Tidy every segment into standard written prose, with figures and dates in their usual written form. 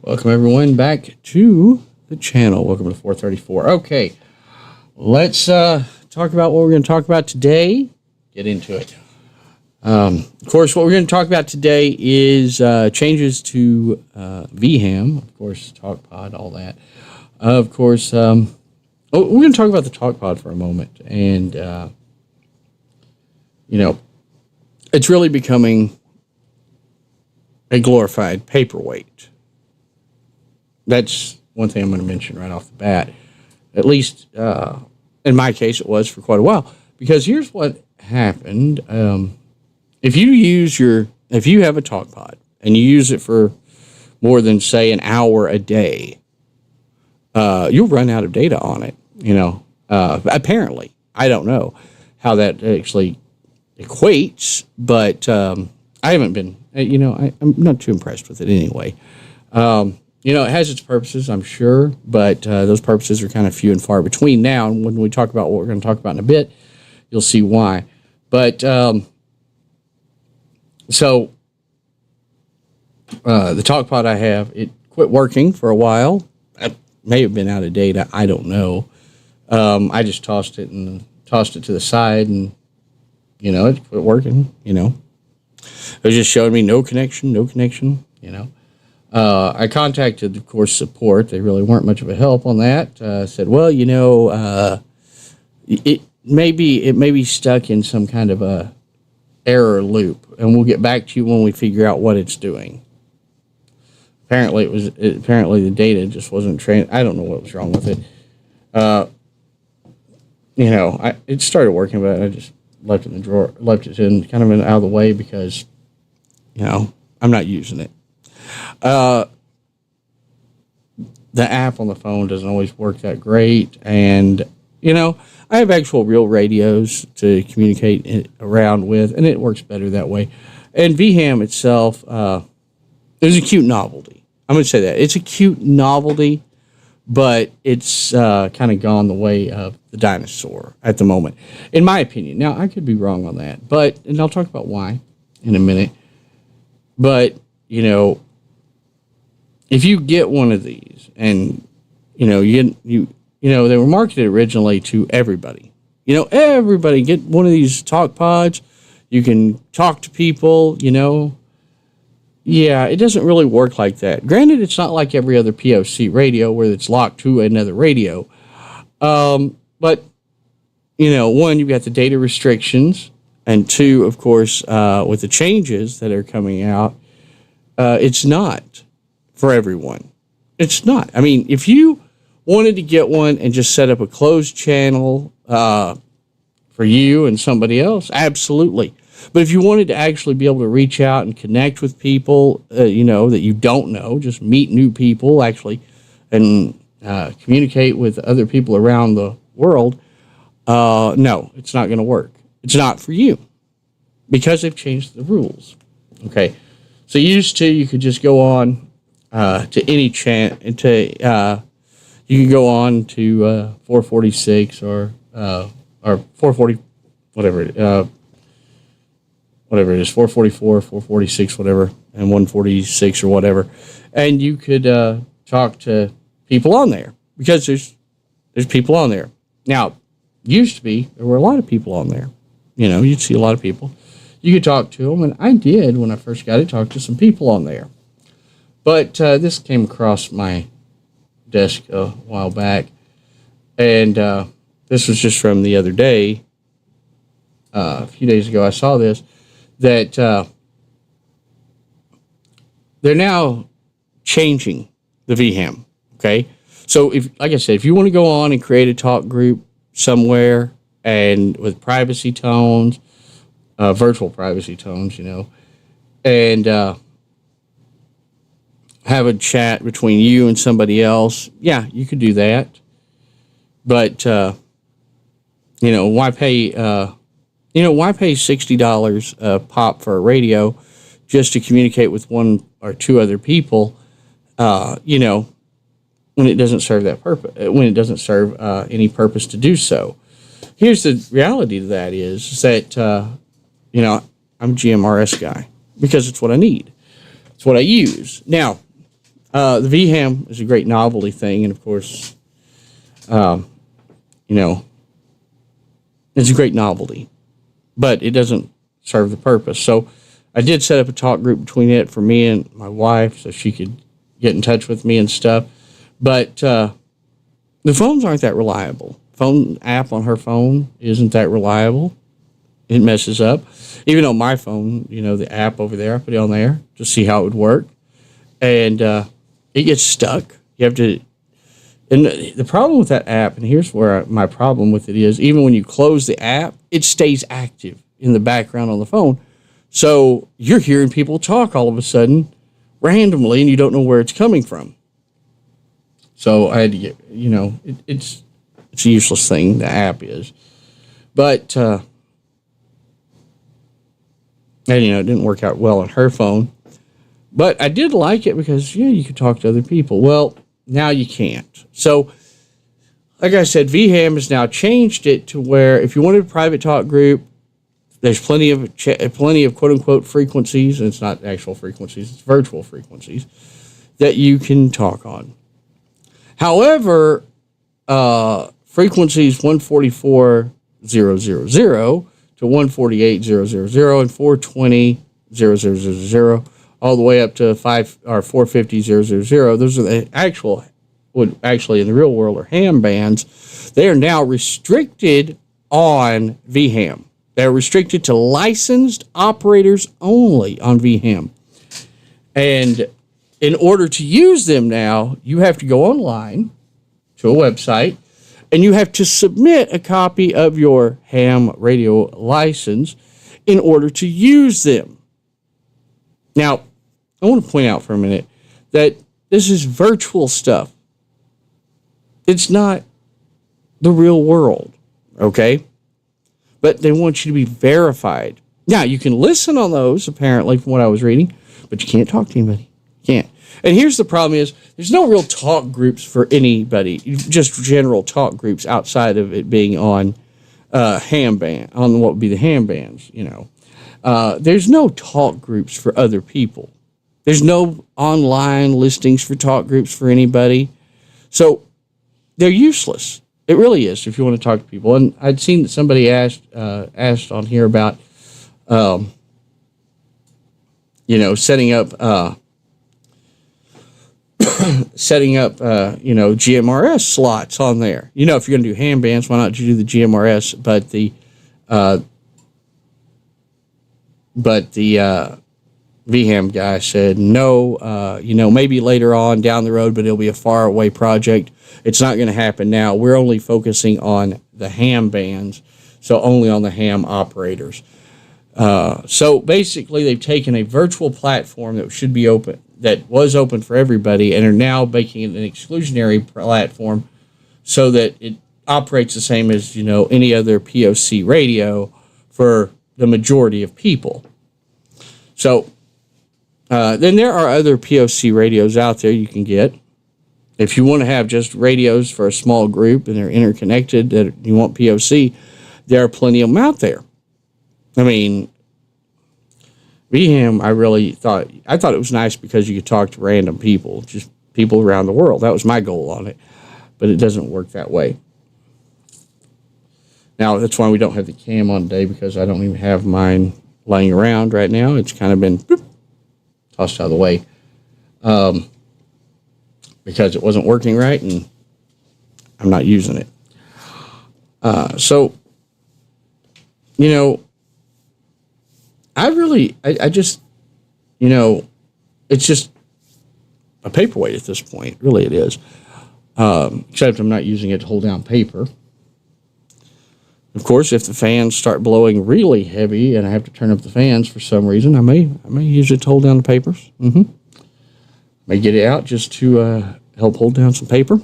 Welcome everyone back to the channel. Welcome to 434. Okay, let's talk about what we're going to talk about today. Get into it. Of course, what we're going to talk about today is changes to VHAM, of course, talkpod, all that. Of course, we're going to talk about the talkpod for a moment, and you know, it's really becoming a glorified paperweight. That's one thing I'm going to mention right off the bat. At least in my case, it was for quite a while. Because here's what happened. If you have a talkpod and you use it for more than, say, an hour a day, you'll run out of data on it. You know, apparently, I don't know how that actually equates, but I haven't been. I'm not too impressed with it anyway. You know, it has its purposes, I'm sure, but those purposes are kind of few and far between now. And when we talk about what we're going to talk about in a bit, you'll see why. But the talkpod I have, it quit working for a while. It may have been out of date. I don't know. I just tossed it to the side and It quit working, It was just showing me no connection, I contacted, of course, support. They really weren't much of a help on that. Said, well, it may be stuck in some kind of a error loop, and we'll get back to you when we figure out what it's doing. Apparently the data just wasn't trained. I don't know what was wrong with it. It started working, but I just left it in the drawer, left it in kind of out of the way because, I'm not using it. The app on the phone doesn't always work that great, and I have actual real radios to communicate around with, and it works better that way. And VHAM itself is a cute novelty. I'm going to say that it's a cute novelty, but it's kind of gone the way of the dinosaur at the moment, in my opinion. Now, I could be wrong on that, and I'll talk about why in a minute. But if you get one of these, and they were marketed originally to everybody. Everybody get one of these talk pods. You can talk to people. Yeah, it doesn't really work like that. Granted, it's not like every other POC radio where it's locked to another radio. But, one, you've got the data restrictions. And two, of course, with the changes that are coming out, it's not for everyone. It's not. I mean, if you wanted to get one and just set up a closed channel for you and somebody else, absolutely. But if you wanted to actually be able to reach out and connect with people, that you don't know, just meet new people actually, and communicate with other people around the world, no, it's not going to work. It's not for you because they've changed the rules. Okay, so you could just go on to any channel. You can go on to 446 or 440, whatever it is, 444, 446, whatever, and 146 or whatever, and you could talk to people on there because there's people on there. Now, used to be there were a lot of people on there. You'd see a lot of people. You could talk to them, and I did when I first got it. Talk to some people on there, but this came across my desk a while back, and this was just from the other day. A few days ago, I saw this that they're now changing the VHAM. Okay, so like I said, if you want to go on and create a talk group somewhere and with privacy tones, virtual privacy tones, and have a chat between you and somebody else, yeah, you could do that. But why pay $60 a pop for a radio just to communicate with one or two other people? When it doesn't serve that purpose, when it doesn't serve any purpose to do so. Here's the reality to that is that I'm a GMRS guy because it's what I need. It's what I use. Now, the VHAM is a great novelty thing, and of course, it's a great novelty, but it doesn't serve the purpose. So I did set up a talk group between it for me and my wife so she could get in touch with me and stuff. But the phones aren't that reliable. Phone app on her phone isn't that reliable. It messes up. Even on my phone, the app over there, I put it on there to see how it would work. And it gets stuck. You have to... And the problem with that app, and here's where my problem with it is, even when you close the app, it stays active in the background on the phone. So you're hearing people talk all of a sudden randomly, and you don't know where it's coming from. So I had to get, it's a useless thing, the app is. But, and, it didn't work out well on her phone. But I did like it because, you could talk to other people. Well, now you can't. So, like I said, VHAM has now changed it to where if you wanted a private talk group, there's plenty of quote-unquote frequencies, and it's not actual frequencies, it's virtual frequencies, that you can talk on. However, frequencies 144,000 to to 148,000 and 420,000, all the way up to 450,000. Those are the actual, what actually in the real world are ham bands. They are now restricted on VHAM. They're restricted to licensed operators only on VHAM. And in order to use them now, you have to go online to a website, and you have to submit a copy of your ham radio license in order to use them. Now, I want to point out for a minute that this is virtual stuff. It's not the real world, okay? But they want you to be verified. Now, you can listen on those, apparently, from what I was reading, but you can't talk to anybody. You can't. And here's the problem is, there's no real talk groups for anybody, just general talk groups outside of it being on ham band, on what would be the ham bands, you know. There's no talk groups for other people. There's no online listings for talk groups for anybody. So they're useless. It really is if you want to talk to people. And I'd seen that somebody asked on here about, setting up GMRS slots on there. You know, if you're going to do ham bands, why not do the GMRS? But the VHAM guy said, no, maybe later on down the road, but it'll be a far away project. It's not going to happen now. We're only focusing on the ham bands, so only on the ham operators. So basically, they've taken a virtual platform that should be open, that was open for everybody, and are now making it an exclusionary platform so that it operates the same as, any other POC radio for the majority of people. So then there are other POC radios out there you can get. If you want to have just radios for a small group and they're interconnected, that you want POC, there are plenty of them out there. I mean, VHAM, I thought it was nice because you could talk to random people, just people around the world. That was my goal on it, but it doesn't work that way. Now, that's why we don't have the cam on today, because I don't even have mine laying around right now. It's kind of been tossed out of the way because it wasn't working right, and I'm not using it. I just, it's just a paperweight at this point. Really, it is. Except I'm not using it to hold down paper. Of course, if the fans start blowing really heavy and I have to turn up the fans for some reason, I may use it to hold down the papers. May get it out just to help hold down some paper.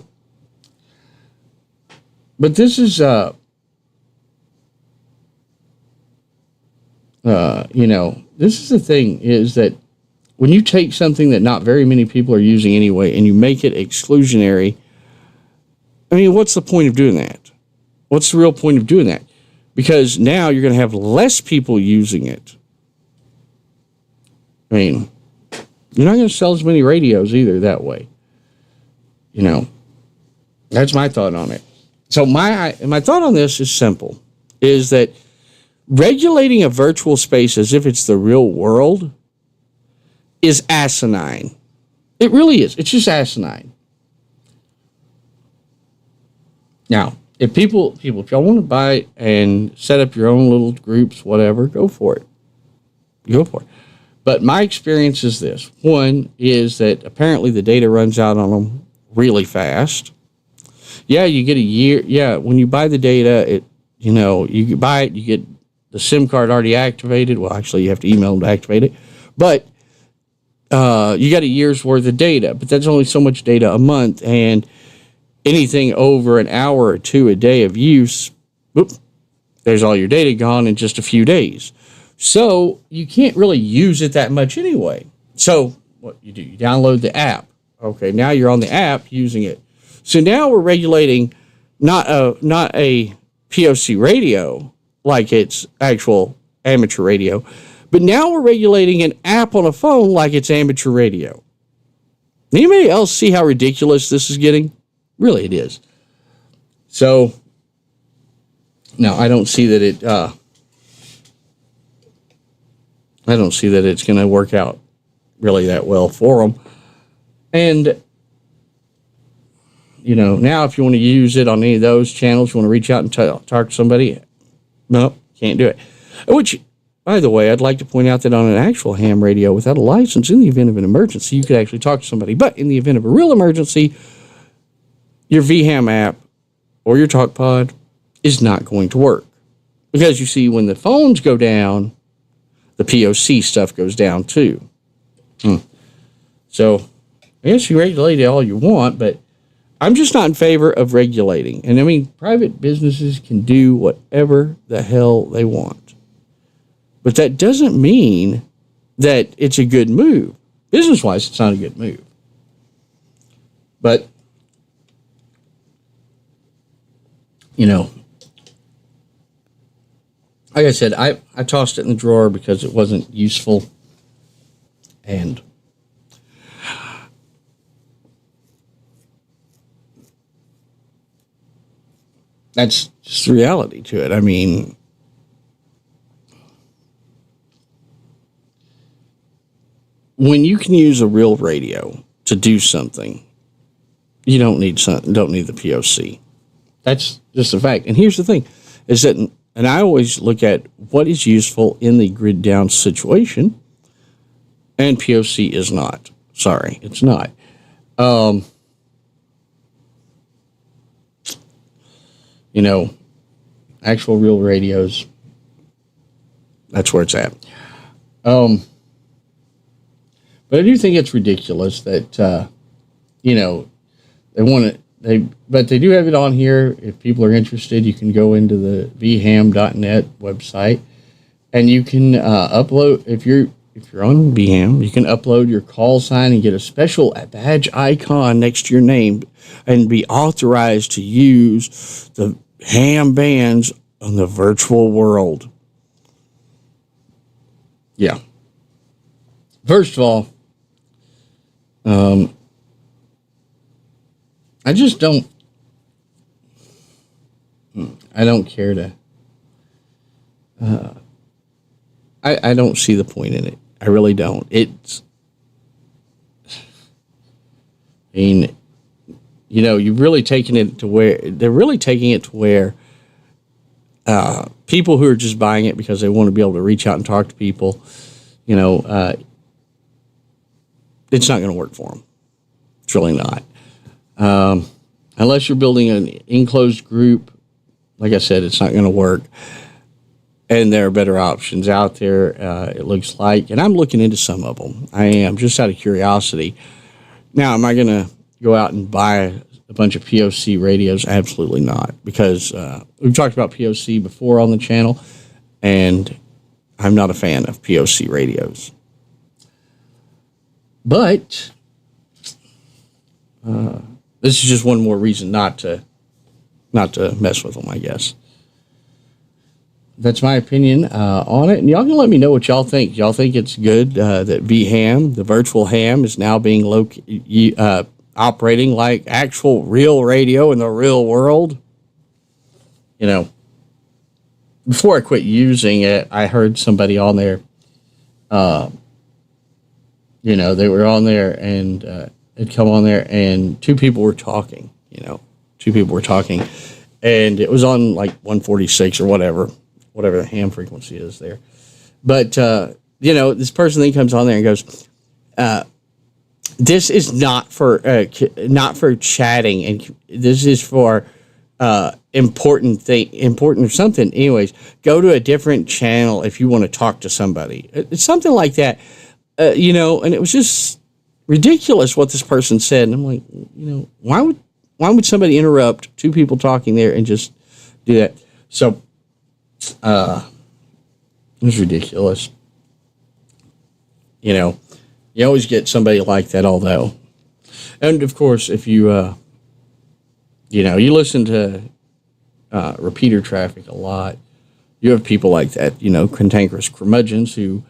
But this is, this is the thing, is that when you take something that not very many people are using anyway and you make it exclusionary, I mean, what's the point of doing that? What's the real point of doing that? Because now you're going to have less people using it. I mean, you're not going to sell as many radios either that way. That's my thought on it. So my thought on this is simple, is that regulating a virtual space as if it's the real world is asinine. It really is. It's just asinine. Now, if y'all want to buy and set up your own little groups, whatever, go for it. Go for it. But my experience is this. One is that apparently the data runs out on them really fast. Yeah, you get a year. Yeah, when you buy the data, you buy it, you get the SIM card already activated. Well, actually, you have to email them to activate it. But you got a year's worth of data. But that's only so much data a month, and anything over an hour or two a day of use, there's all your data gone in just a few days. So you can't really use it that much anyway. So what you do, you download the app. Okay, now you're on the app using it. So now we're regulating not a POC radio like it's actual amateur radio, but now we're regulating an app on a phone like it's amateur radio. Anybody else see how ridiculous this is getting? Really, it is. So, no, I don't see that I don't see that it's going to work out really that well for them. And, now if you want to use it on any of those channels, you want to reach out and talk to somebody, no, can't do it. Which, by the way, I'd like to point out that on an actual ham radio without a license, in the event of an emergency, you could actually talk to somebody. But in the event of a real emergency, your VHAM app or your talkpod is not going to work. Because you see, when the phones go down, the POC stuff goes down too. So, I guess you regulate it all you want, but I'm just not in favor of regulating. And I mean, private businesses can do whatever the hell they want. But that doesn't mean that it's a good move. Business-wise, it's not a good move. But, like I said, I tossed it in the drawer because it wasn't useful. And that's just the reality to it. I mean, when you can use a real radio to do something, you don't need the POC. That's just a fact. And here's the thing, is that, and I always look at what is useful in the grid down situation, and POC is not. Sorry, it's not. Actual real radios, that's where it's at. But I do think it's ridiculous that, they want it. But they do have it on here. If people are interested, you can go into the VHAM.net website, and you can upload, if you're on VHAM, you can upload your call sign and get a special badge icon next to your name and be authorized to use the ham bands on the virtual world. Yeah. First of all, I just don't care to, I don't see the point in it. I really don't. You've really taken it to where, they're really taking it to where people who are just buying it because they want to be able to reach out and talk to people, it's not going to work for them. It's really not. Unless you're building an enclosed group, like I said, it's not going to work. And there are better options out there, it looks like. And I'm looking into some of them. I am, just out of curiosity. Now, am I going to go out and buy a bunch of POC radios? Absolutely not. Because we've talked about POC before on the channel, and I'm not a fan of POC radios. But this is just one more reason not to mess with them, I guess. That's my opinion on it. And y'all can let me know what y'all think. Y'all think it's good that VHAM, the virtual ham, is now being operating like actual real radio in the real world? Before I quit using it, I heard somebody on there, they were on there and had come on there and two people were talking, and it was on like 146 or whatever the ham frequency is there. But, this person then comes on there and goes, this is not for chatting, and this is for important or something. Anyways, go to a different channel if you want to talk to somebody. It's something like that, and it was just ridiculous what this person said. And I'm like, why would somebody interrupt two people talking there and just do that? So, it was ridiculous. You always get somebody like that, although. And, of course, if you, you listen to repeater traffic a lot, you have people like that, cantankerous curmudgeons who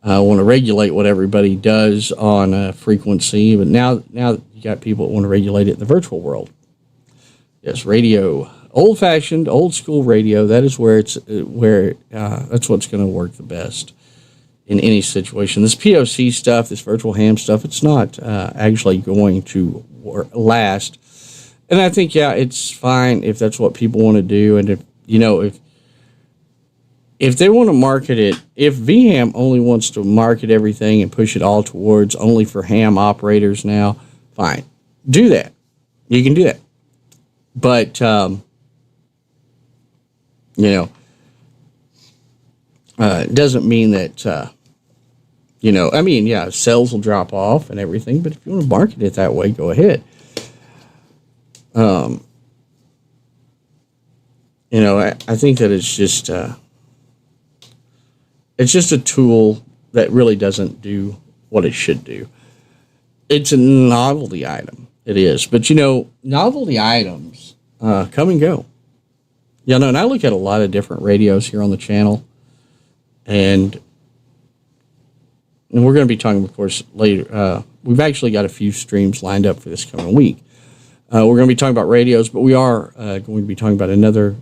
want to regulate what everybody does on frequency. But now you got people that want to regulate it in the virtual world. Yes, radio. Old-fashioned, old-school radio, that is that's what's going to work the best. in any situation. This POC stuff, this virtual ham stuff, it's not actually going to last. And I think, yeah, it's fine if that's what people want to do. And if they want to market it, if VHAM only wants to market everything and push it all towards only for ham operators now, fine. Do that. You can do that. But, it doesn't mean that, sales will drop off and everything, but if you want to market it that way, go ahead. I think that it's just a tool that really doesn't do what it should do. It's a novelty item. It is. But, novelty items come and go. And I look at a lot of different radios here on the channel. And we're going to be talking, of course, later. We've actually got a few streams lined up for this coming week. We're going to be talking about radios, but we are going to be talking about another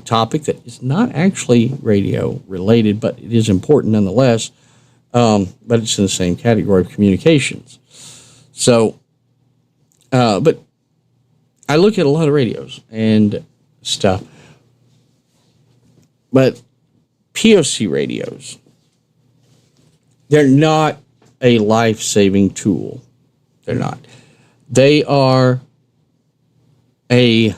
topic that is not actually radio related, but it is important nonetheless. But it's in the same category of communications. So, but I look at a lot of radios and stuff. But POC radios, they're not a life-saving tool. They're not. They are a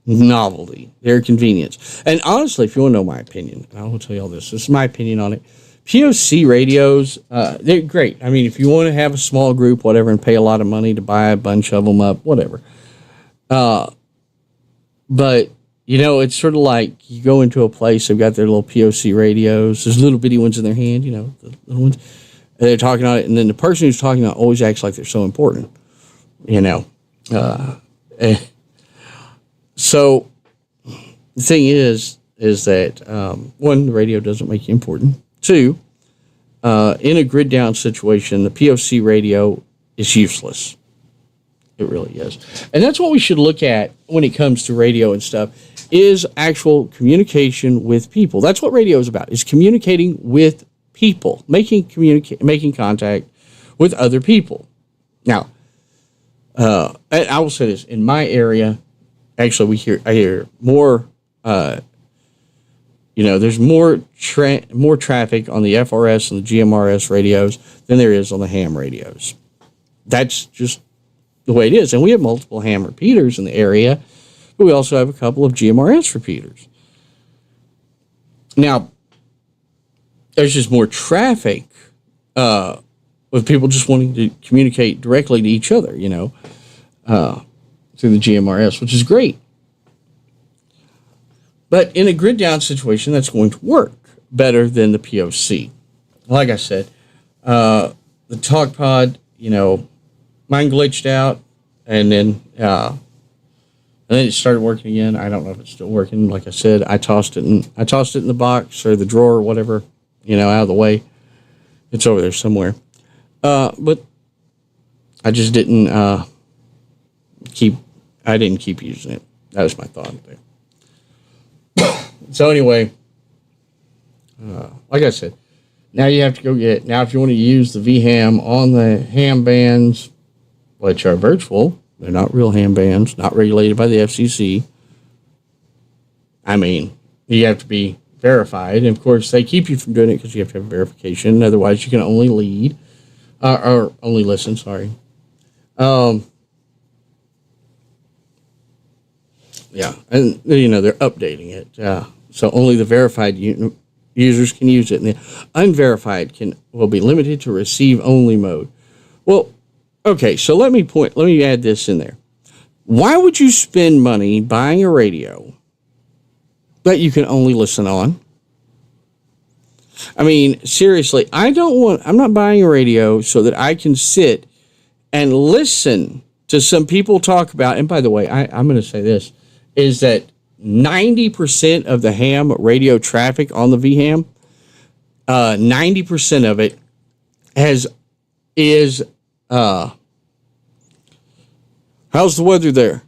novelty. They're a convenience. And honestly, if you want to know my opinion, I will tell you all this. This is my opinion on it. POC radios, they're great. I mean, if you want to have a small group, whatever, and pay a lot of money to buy a bunch of them up, whatever. But it's sort of like you go into a place, they've got their little POC radios, there's little bitty ones in their hand, the little ones, and they're talking on it, and then the person who's talking on it always acts like they're so important, So the thing is that, one, the radio doesn't make you important. Two, in a grid down situation, the POC radio is useless. It really is. And that's what we should look at when it comes to radio and stuff, is actual communication with people. That's what radio is about, is communicating with people, making contact with other people. Now, and I will say this, in my area, actually I hear more, there's more traffic on the FRS and the GMRS radios than there is on the ham radios. That's just the way it is. And we have multiple ham repeaters in the area, but we also have a couple of GMRS repeaters. Now, there's just more traffic with people just wanting to communicate directly to each other, through the GMRS, which is great. But in a grid down situation, that's going to work better than the POC. Like I said, the talkpod, mine glitched out, and then it started working again. I don't know if it's still working. Like I said, I tossed it in the box or the drawer or whatever, out of the way. It's over there somewhere. But I just didn't keep using it. That was my thought there. So anyway, like I said, now you have to go get, now if you want to use the VHAM on the ham bands, which are virtual, they're not real ham bands, not regulated by the FCC. I mean, you have to be verified. And of course, they keep you from doing it because you have to have verification. Otherwise, you can only lead, or only listen, sorry. Yeah, and they're updating it. So only the verified users can use it, and the unverified will be limited to receive only mode. Well, okay, so let me add this in there. Why would you spend money buying a radio that you can only listen on? I mean, seriously, I'm not buying a radio so that I can sit and listen to some people talk about, and by the way, I'm going to say this, is that 90% of the ham radio traffic on the VHAM, 90% of it is how's the weather there?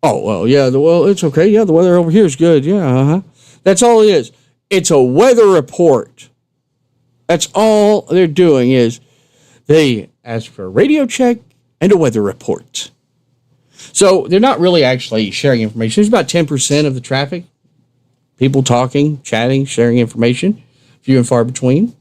Oh, well, yeah, it's okay. Yeah, the weather over here is good. Yeah, That's all it is. It's a weather report. That's all they're doing is they ask for a radio check and a weather report. So they're not really actually sharing information. There's about 10% of the traffic. People talking, chatting, sharing information. Few and far between.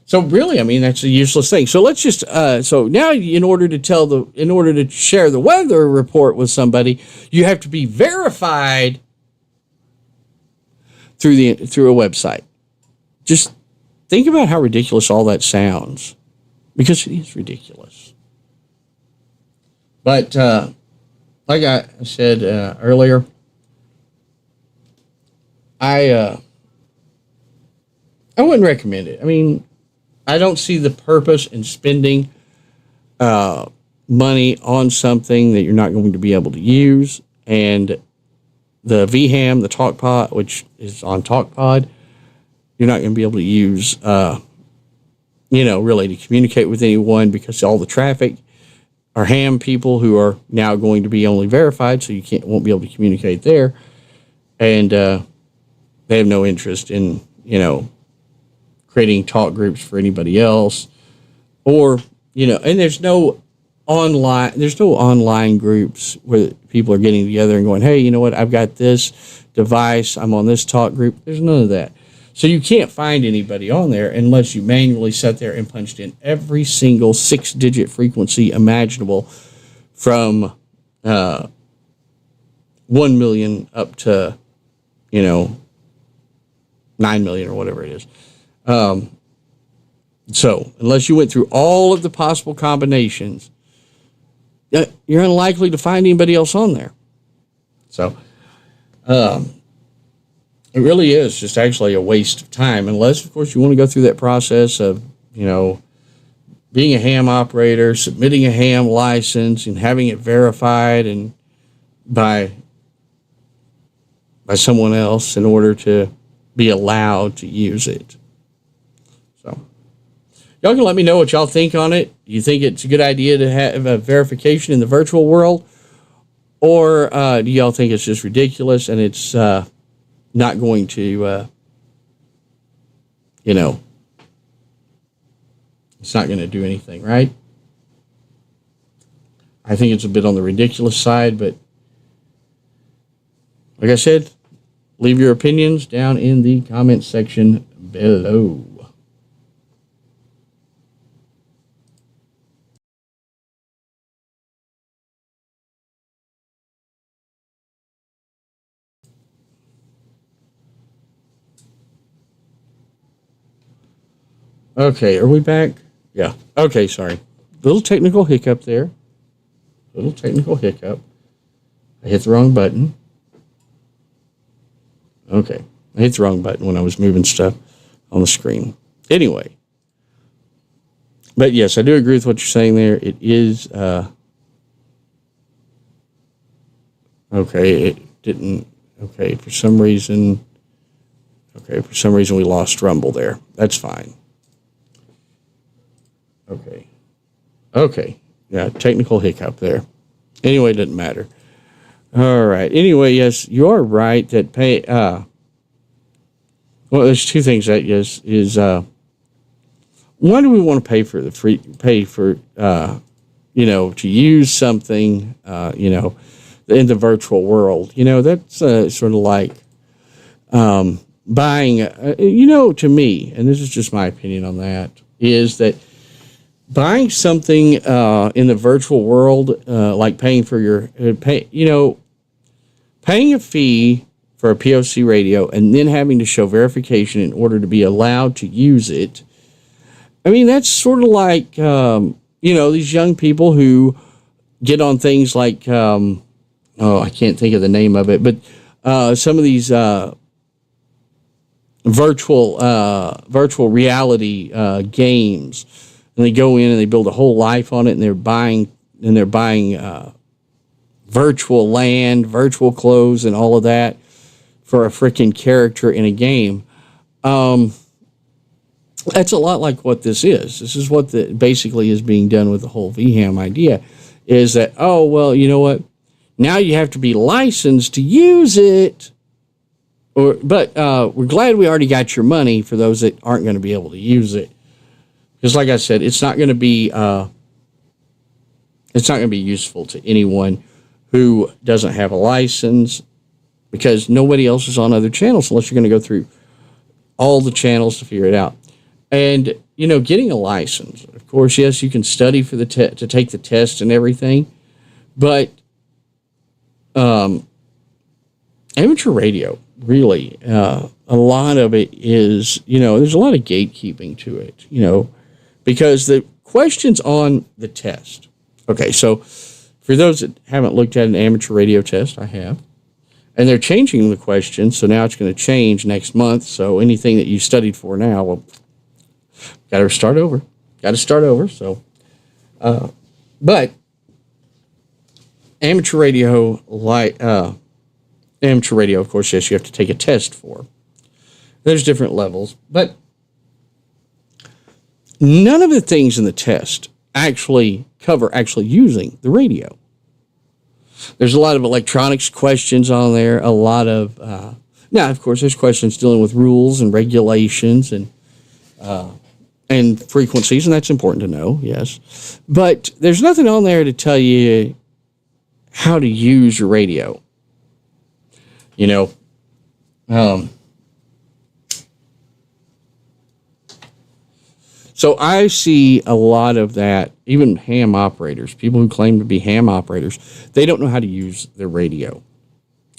So really, I mean, that's a useless thing. So let's just, so now in order to share the weather report with somebody, you have to be verified through a website. Just think about how ridiculous all that sounds, because it is ridiculous. But like I said earlier, I wouldn't recommend it. I mean, I don't see the purpose in spending money on something that you're not going to be able to use. And the VHAM, the talkpod, which is on talkpod, you're not going to be able to use, really to communicate with anyone, because all the traffic are ham people who are now going to be only verified, so won't be able to communicate there. And they have no interest in, creating talk groups for anybody else, or and there's no online groups where people are getting together and going, hey, you know what, I've got this device, I'm on this talk group. There's none of that. So you can't find anybody on there unless you manually sat there and punched in every single 6-digit frequency imaginable from 1 million up to 9 million or whatever it is. So unless you went through all of the possible combinations, you're unlikely to find anybody else on there. So it really is just actually a waste of time, unless, of course, you want to go through that process of, being a ham operator, submitting a ham license, and having it verified and by someone else in order to be allowed to use it. So y'all can let me know what y'all think on it. You think it's a good idea to have a verification in the virtual world? Or do y'all think it's just ridiculous and it's not going to, it's not going to do anything, right? I think it's a bit on the ridiculous side, but like I said, leave your opinions down in the comment section below. Okay, are we back? Yeah. Okay, sorry. Little technical hiccup there. I hit the wrong button. Okay. I hit the wrong button when I was moving stuff on the screen. Anyway. But yes, I do agree with what you're saying there. It is, okay, it didn't, for some reason we lost Rumble there. That's fine. Okay. Yeah, technical hiccup there. Anyway, it doesn't matter. All right. Anyway, yes, you are right that well, there's two things that is why do we want to pay for to use something, in the virtual world? That's sort of like buying, to me, and this is just my opinion on that, is that buying something in the virtual world, like paying for paying a fee for a POC radio and then having to show verification in order to be allowed to use it. I mean, that's sort of like, these young people who get on things like, I can't think of the name of it, but some of these virtual reality games. And they go in and they build a whole life on it, and they're buying virtual land, virtual clothes, and all of that for a freaking character in a game. That's a lot like what this is. This is what basically is being done with the whole VHAM idea, is that, you know what? Now you have to be licensed to use it. But we're glad we already got your money for those that aren't going to be able to use it. Because like I said, it's not going to be useful to anyone who doesn't have a license, because nobody else is on other channels unless you're going to go through all the channels to figure it out. And, getting a license, of course, yes, you can study for to take the test and everything, but amateur radio, really, a lot of it is, there's a lot of gatekeeping to it, because the questions on the test. Okay, so for those that haven't looked at an amateur radio test, I have. And they're changing the questions, so now it's going to change next month. So anything that you studied for now, well, got to start over. So, but amateur radio, of course, yes, you have to take a test for. There's different levels, but none of the things in the test actually cover using the radio. There's a lot of electronics questions on there, a lot of, now, of course, there's questions dealing with rules and regulations and frequencies, and that's important to know, yes. But there's nothing on there to tell you how to use your radio. So I see a lot of that, even ham operators, people who claim to be ham operators, they don't know how to use their radio.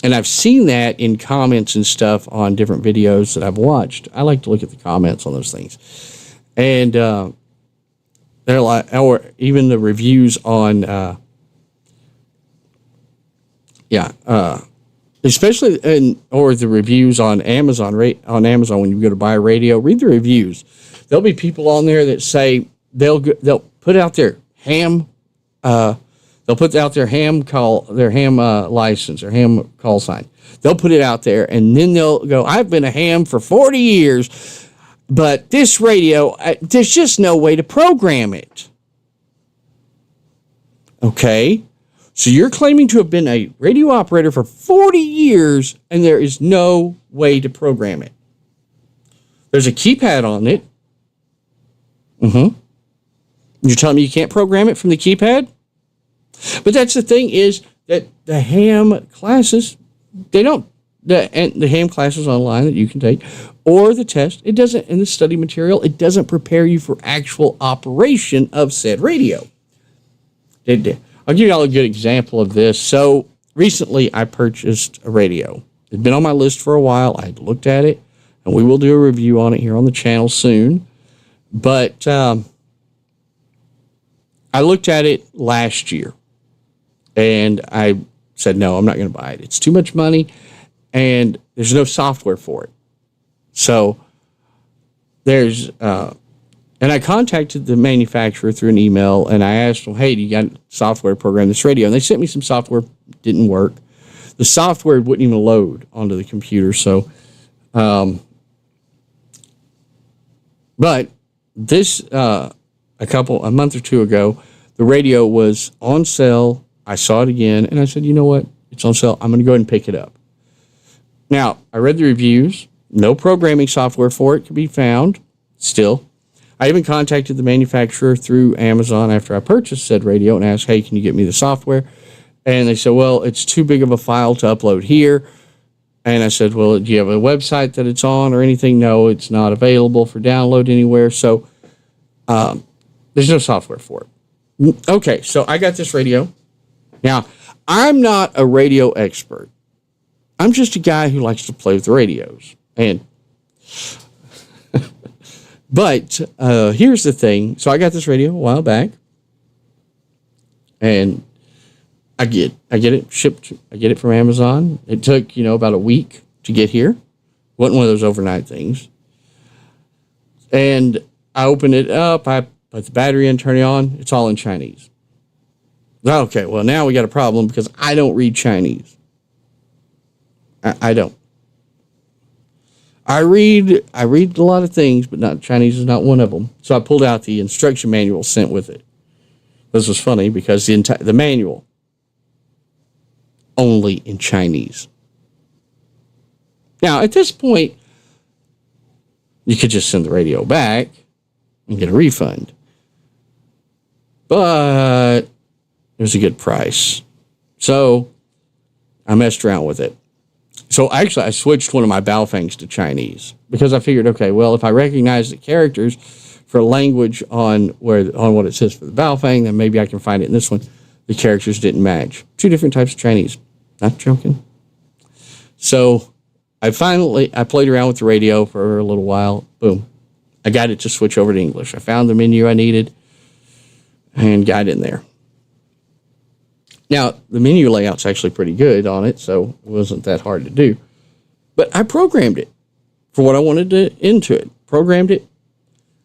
And I've seen that in comments and stuff on different videos that I've watched. I like to look at the comments on those things. And they're like, or even the reviews on, especially, or the reviews on Amazon, when you go to buy a radio, read the reviews. There'll be people on there that say they'll put out their ham, license or ham call sign. They'll put it out there, and then they'll go, I've been a ham for 40 years, but this radio, there's just no way to program it. Okay, so you're claiming to have been a radio operator for 40 years, and there is no way to program it. There's a keypad on it. You're telling me you can't program it from the keypad? But that's the thing, is that the ham classes, the ham classes online that you can take, or the test, it doesn't, in the study material, it doesn't prepare you for actual operation of said radio. I'll give you all a good example of this. So recently I purchased a radio. It'd been on my list for a while. I had looked at it, and we will do a review on it here on the channel soon. But I looked at it last year, and I said, no, I'm not going to buy it. It's too much money, and there's no software for it. So and I contacted the manufacturer through an email, and I asked them, hey, do you got software to program this radio? And they sent me some software. Didn't work. The software wouldn't even load onto the computer. So, but this, a month or two ago, the radio was on sale. I saw it again, and I said, you know what? It's on sale. I'm going to go ahead and pick it up. Now, I read the reviews. No programming software for it could be found still. I even contacted the manufacturer through Amazon after I purchased said radio and asked, hey, can you get me the software? And they said, well, it's too big of a file to upload here. And I said, well, do you have a website that it's on or anything? No, it's not available for download anywhere. So there's no software for it. Okay, so I got this radio. Now, I'm not a radio expert. I'm just a guy who likes to play with the radios. But here's the thing. So I got this radio a while back, and I get it shipped. I get it from Amazon. It took, about a week to get here. Wasn't one of those overnight things. And I opened it up. I put the battery in, turn it on. It's all in Chinese. Okay, well, now we got a problem because I don't read Chinese. I don't. I read a lot of things, but not Chinese is not one of them. So I pulled out the instruction manual sent with it. This was funny because the manual only in Chinese. Now, at this point, you could just send the radio back and get a refund. But it was a good price. So I messed around with it. So actually, I switched one of my Baofangs to Chinese because I figured, okay, well, if I recognize the characters for language on what it says for the Baofang, then maybe I can find it in this one. The characters didn't match. 2 different types of Chinese. Not joking. So I played around with the radio for a little while. Boom. I got it to switch over to English. I found the menu I needed and got in there. Now, the menu layout's actually pretty good on it, so it wasn't that hard to do. But I programmed it for what I wanted into it. Programmed it.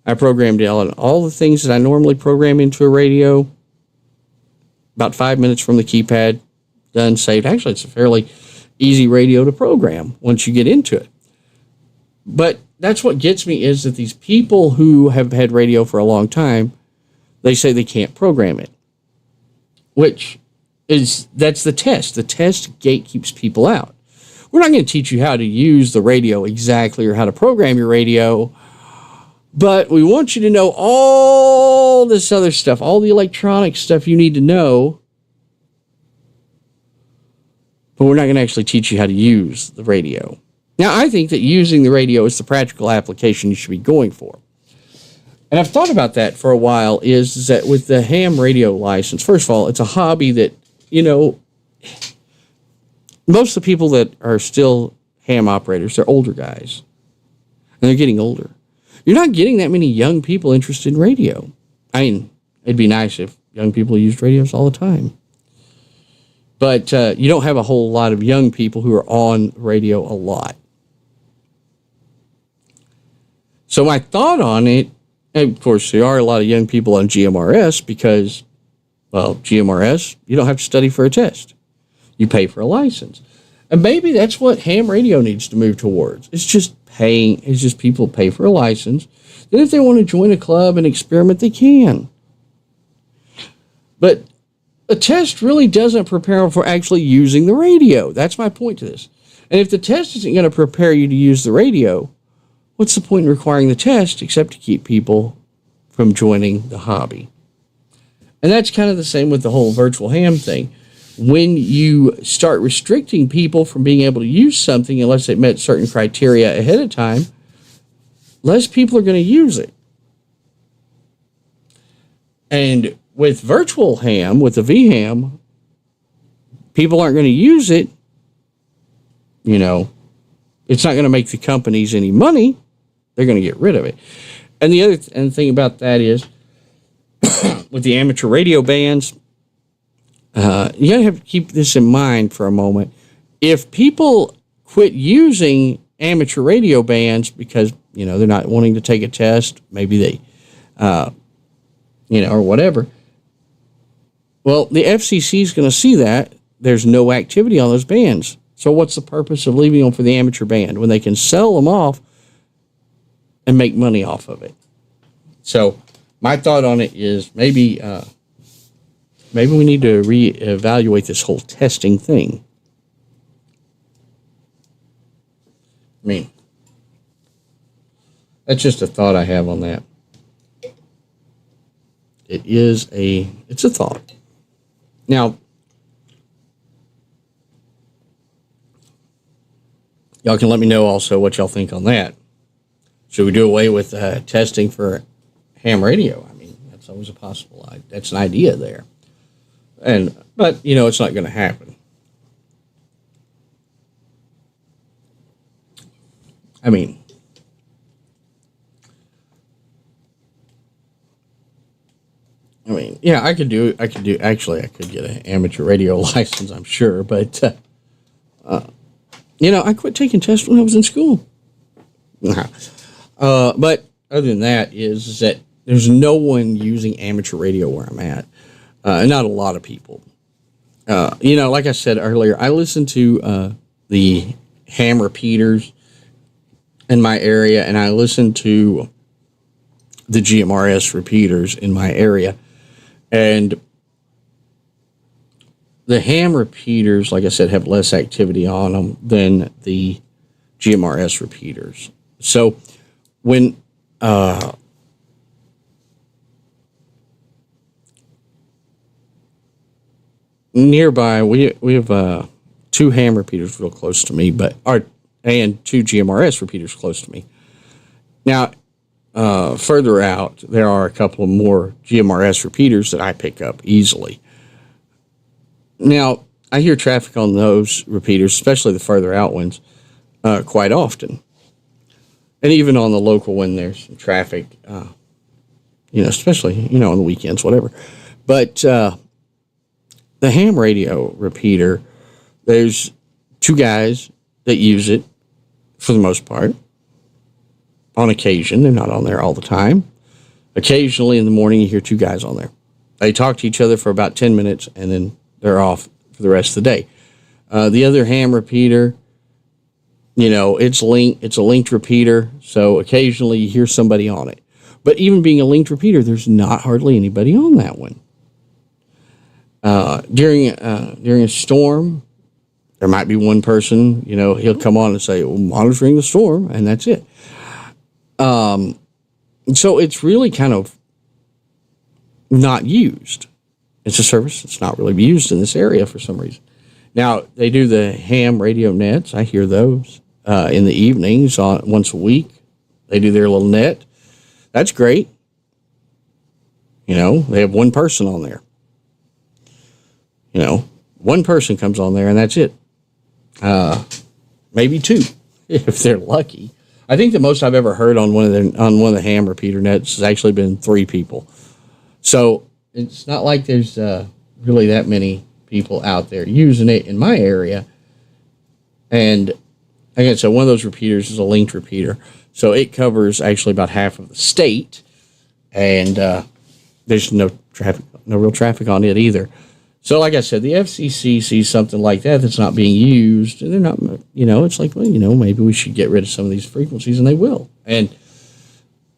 I programmed it on all the things that I normally program into a radio. About 5 minutes from the keypad. Done, saved. Actually, it's a fairly easy radio to program once you get into it. But that's what gets me is that these people who have had radio for a long time, they say they can't program it. That's the test. The test gate keeps people out. We're not going to teach you how to use the radio exactly or how to program your radio, but we want you to know all this other stuff, all the electronic stuff you need to know, but we're not going to actually teach you how to use the radio. Now, I think that using the radio is the practical application you should be going for. And I've thought about that for a while, is that with the ham radio license, first of all, it's a hobby that, most of the people that are still ham operators, they're older guys. And they're getting older. You're not getting that many young people interested in radio. I mean, it'd be nice if young people used radios all the time. But you don't have a whole lot of young people who are on radio a lot. So my thought on it, and of course there are a lot of young people on GMRS because, well, GMRS, you don't have to study for a test. You pay for a license. And maybe that's what ham radio needs to move towards. It's just people pay for a license. Then if they want to join a club and experiment, they can. But a test really doesn't prepare them for actually using the radio. That's my point to this. And if the test isn't going to prepare you to use the radio, what's the point in requiring the test except to keep people from joining the hobby? And that's kind of the same with the whole virtual ham thing. When you start restricting people from being able to use something unless they met certain criteria ahead of time, less people are going to use it. And with virtual ham, with the VHAM, people aren't going to use it. It's not going to make the companies any money. They're going to get rid of it. And the thing about that is, with the amateur radio bands, you got to have to keep this in mind for a moment. If people quit using amateur radio bands because, they're not wanting to take a test, maybe they, or whatever, well, the FCC is going to see that there's no activity on those bands. So what's the purpose of leaving them for the amateur band when they can sell them off and make money off of it? So my thought on it is maybe we need to reevaluate this whole testing thing. I mean, that's just a thought I have on that. It's a thought. Now, y'all can let me know also what y'all think on that. Should we do away with testing for ham radio? I mean, that's always a possible. That's an idea there. But it's not going to happen. I mean, yeah, I could get an amateur radio license, I'm sure, but I quit taking tests when I was in school. But other than that is that there's no one using amateur radio where I'm at. Not a lot of people. Like I said earlier, I listen to the ham repeaters in my area, and I listen to the GMRS repeaters in my area. And the ham repeaters, like I said, have less activity on them than the GMRS repeaters. So when nearby, we have 2 ham repeaters real close to me, and 2 GMRS repeaters close to me. Now, further out, there are a couple of more GMRS repeaters that I pick up easily. Now, I hear traffic on those repeaters, especially the further out ones, quite often. And even on the local one, there's some traffic, especially, on the weekends, whatever. But the ham radio repeater, there's 2 guys that use it for the most part. On occasion, they're not on there all the time. Occasionally in the morning, you hear 2 guys on there. They talk to each other for about 10 minutes, and then they're off for the rest of the day. The other ham repeater, it's a linked repeater, so occasionally you hear somebody on it. But even being a linked repeater, there's not hardly anybody on that one. During a storm, there might be one person, he'll come on and say, well, monitoring the storm, and that's it. So it's really kind of not used. It's a service that's not really used in this area for some reason. Now, they do the ham radio nets. I hear those in the evenings once a week. They do their little net. That's great. They have one person on there. One person comes on there, and that's it. Maybe 2, if they're lucky. I think the most I've ever heard on one of the ham repeater nets has actually been 3 people. So it's not like there's really that many people out there using it in my area. And again, so one of those repeaters is a linked repeater. So it covers actually about half of the state. And there's no real traffic on it either. So like I said, the FCC sees something like that that's not being used, and they're not, it's like, well, maybe we should get rid of some of these frequencies, and they will. And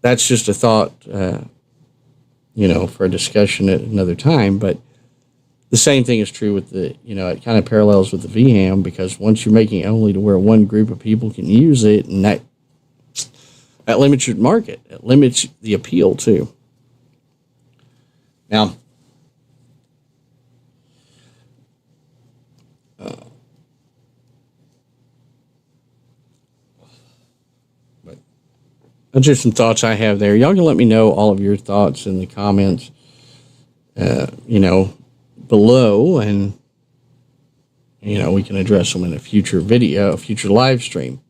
that's just a thought, for a discussion at another time. But the same thing is true with it kind of parallels with the VHAM, because once you're making it only to where one group of people can use it, and that limits your market. It limits the appeal, too. Now, that's just some thoughts I have there. Y'all can let me know all of your thoughts in the comments, below, and, we can address them in a future video, a future live stream.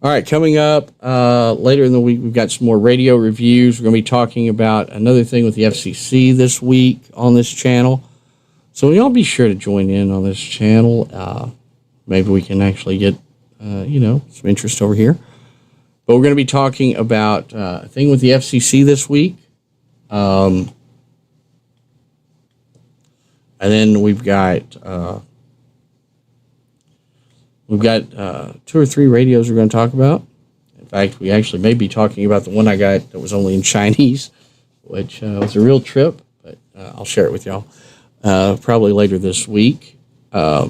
All right, coming up later in the week, we've got some more radio reviews. We're going to be talking about another thing with the FCC this week on this channel. So y'all be sure to join in on this channel. Maybe we can actually get, some interest over here. But we're going to be talking about a thing with the FCC this week. And then we've got 2 or 3 radios we're going to talk about. In fact, we actually may be talking about the one I got that was only in Chinese, which was a real trip, but I'll share it with y'all probably later this week. We're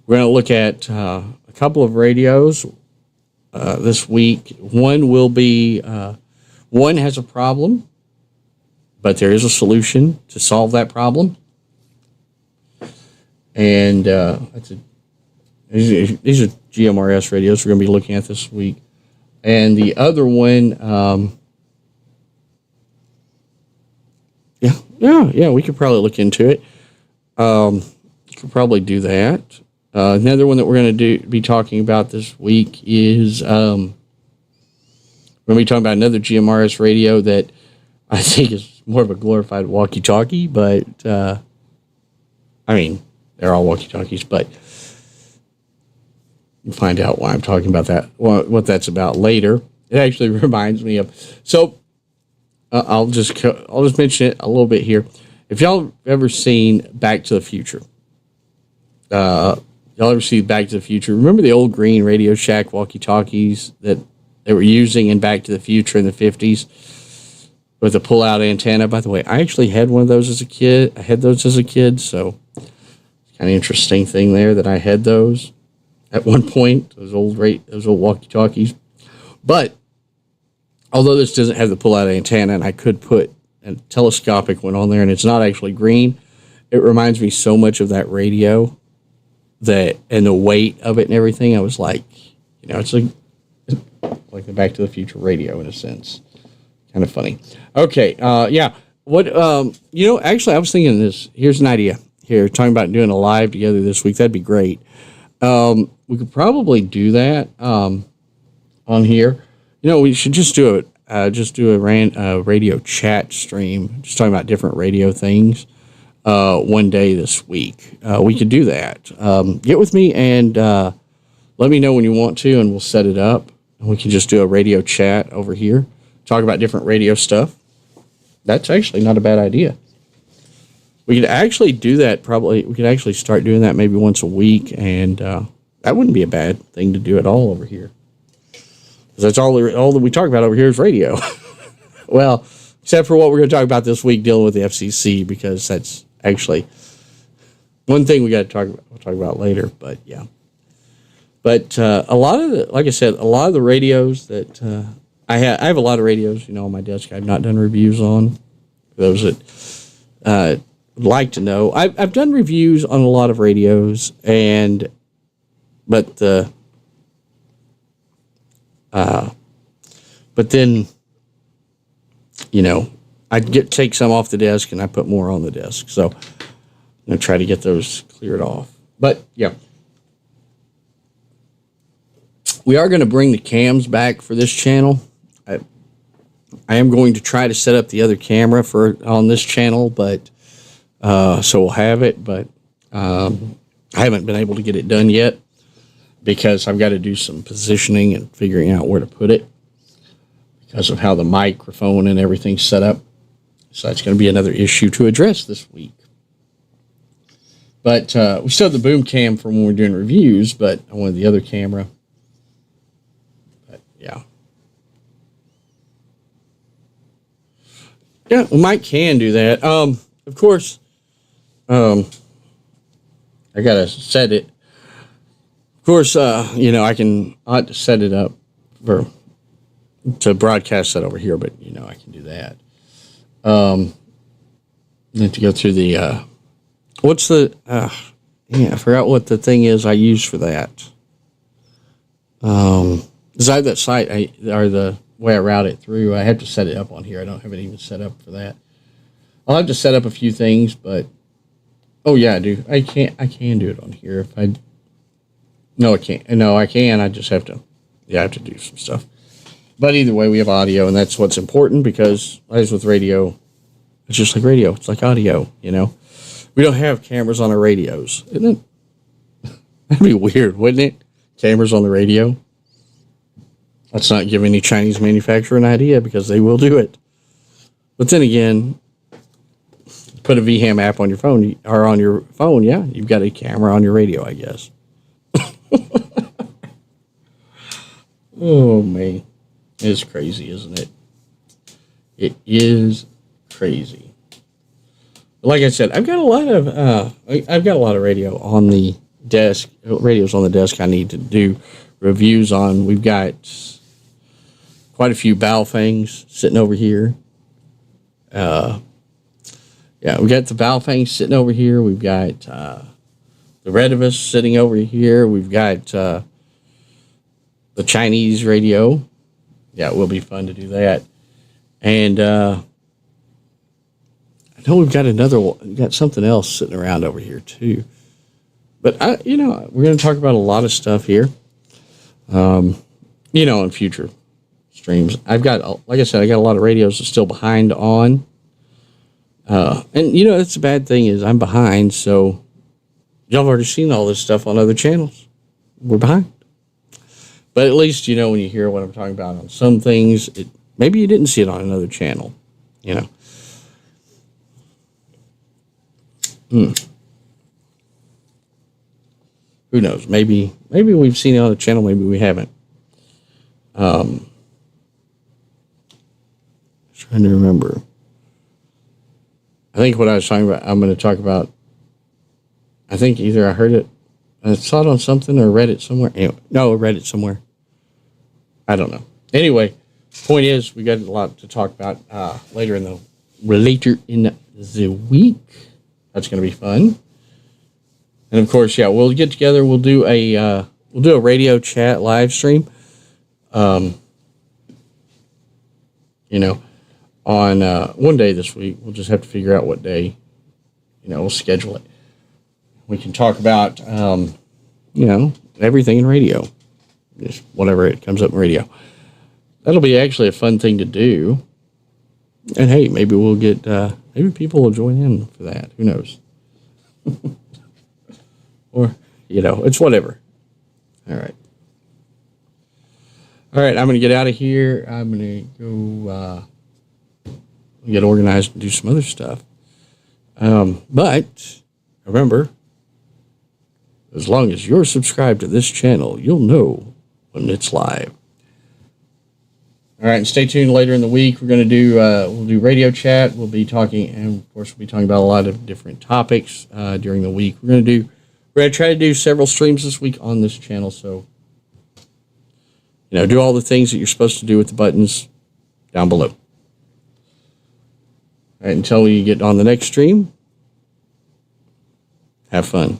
going to look at a couple of radios this week. One will be, one has a problem, but there is a solution to solve that problem. And these are GMRS radios we're going to be looking at this week. And the other one, we could probably look into it. Could probably do that. Another one that we're going to be talking about this week is we're going to be talking about another GMRS radio that I think is more of a glorified walkie-talkie, but they're all walkie-talkies, but you'll find out why I'm talking about that, what that's about later. It actually reminds me of, so I'll just mention it a little bit here. If y'all have ever seen Back to the Future, y'all ever see Back to the Future? Remember the old green Radio Shack walkie-talkies that they were using in Back to the Future in the 50s with a pull-out antenna? By the way, I actually had one of those as a kid. So it's kind of interesting thing there that I had those. at one point, those old walkie-talkies. But although this doesn't have the pull-out antenna, and I could put a telescopic one on there, and it's not actually green, it reminds me so much of that radio and the weight of it and everything. I was like, it's like the Back to the Future radio in a sense. Kind of funny. Okay, yeah. What, actually, I was thinking this. Here's an idea. Here, talking about doing a live together this week. That'd be great. We could probably do that on here. We should just do a radio chat stream, just talking about different radio things one day this week. We could do that. Get with me and let me know when you want to, and we'll set it up. And we can just do a radio chat over here, talk about different radio stuff. That's actually not a bad idea. We could actually do that probably. We could actually start doing that maybe once a week, and that wouldn't be a bad thing to do at all over here. Because that's all that we talk about over here is radio. Well, except for what we're going to talk about this week, dealing with the FCC, because that's actually one thing we got to we'll talk about later. But yeah, but a lot of the radios that I have a lot of radios, on my desk I've not done reviews on. Those that would like to know, I've done reviews on a lot of radios, but then, I take some off the desk and I put more on the desk. So I'm going to try to get those cleared off. But yeah, we are going to bring the cams back for this channel. I am going to try to set up the other camera on this channel, but so we'll have it. But I haven't been able to get it done yet because I've got to do some positioning and figuring out where to put it because of how the microphone and everything's set up. So that's going to be another issue to address this week. But we still have the boom cam from when we're doing reviews, but I wanted the other camera. But yeah. Yeah, well, Mike can do that. Of course, I got to set it. Of course, I have to set it up to broadcast that over here, but, I can do that. I have to go through the, I forgot what the thing is I use for that. Because I have that site, or the way I route it through, I have to set it up on here. I don't have it even set up for that. I'll have to set up a few things, but, oh yeah, I do. I can do it on here no, I can't. No, I can. I just have to, I have to do some stuff. But either way, we have audio, and that's what's important because, as with radio, it's just like radio. It's like audio, We don't have cameras on our radios. Isn't it? That'd be weird, wouldn't it? Cameras on the radio. Let's not give any Chinese manufacturer an idea because they will do it. But then again, put a VHAM app on your phone, or on your phone, yeah, you've got a camera on your radio, I guess. Oh, man. It's crazy, isn't it? It is crazy. Like I said, I've got a lot of radio on the desk. Radios on the desk I need to do reviews on. We've got quite a few Baofangs sitting over here. We got the Baofangs sitting over here. We've got the Redivus sitting over here. We've got the Chinese radio. Yeah, it will be fun to do that. And I know we've got another one. We've got something else sitting around over here too. But we're going to talk about a lot of stuff here. In future streams. I've got, like I said, I got a lot of radios that's still behind on. And that's the bad thing is I'm behind, so y'all have already seen all this stuff on other channels. We're behind. But at least, when you hear what I'm talking about on some things, maybe you didn't see it on another channel, Who knows? Maybe we've seen it on a channel, maybe we haven't. Trying to remember. I think what I was talking about, I'm going to talk about, I think either I heard it I saw it on something or read it somewhere. Anyway, no, I read it somewhere. I don't know. Anyway, point is, we got a lot to talk about later in the week. That's going to be fun. And of course, yeah, we'll get together. We'll do a radio chat live stream. On one day this week. We'll just have to figure out what day. We'll schedule it. We can talk about, everything in radio. Just whatever it comes up in radio. That'll be actually a fun thing to do. And hey, maybe we'll get, maybe people will join in for that. Who knows? Or, it's whatever. All right. I'm going to get out of here. I'm going to go get organized and do some other stuff. But remember, as long as you're subscribed to this channel, you'll know when it's live. All right, and stay tuned later in the week. We're going to do we'll do radio chat. We'll be talking, and of course, we'll be talking about a lot of different topics during the week. We're going to try to do several streams this week on this channel. So, do all the things that you're supposed to do with the buttons down below. All right, until we get on the next stream, have fun.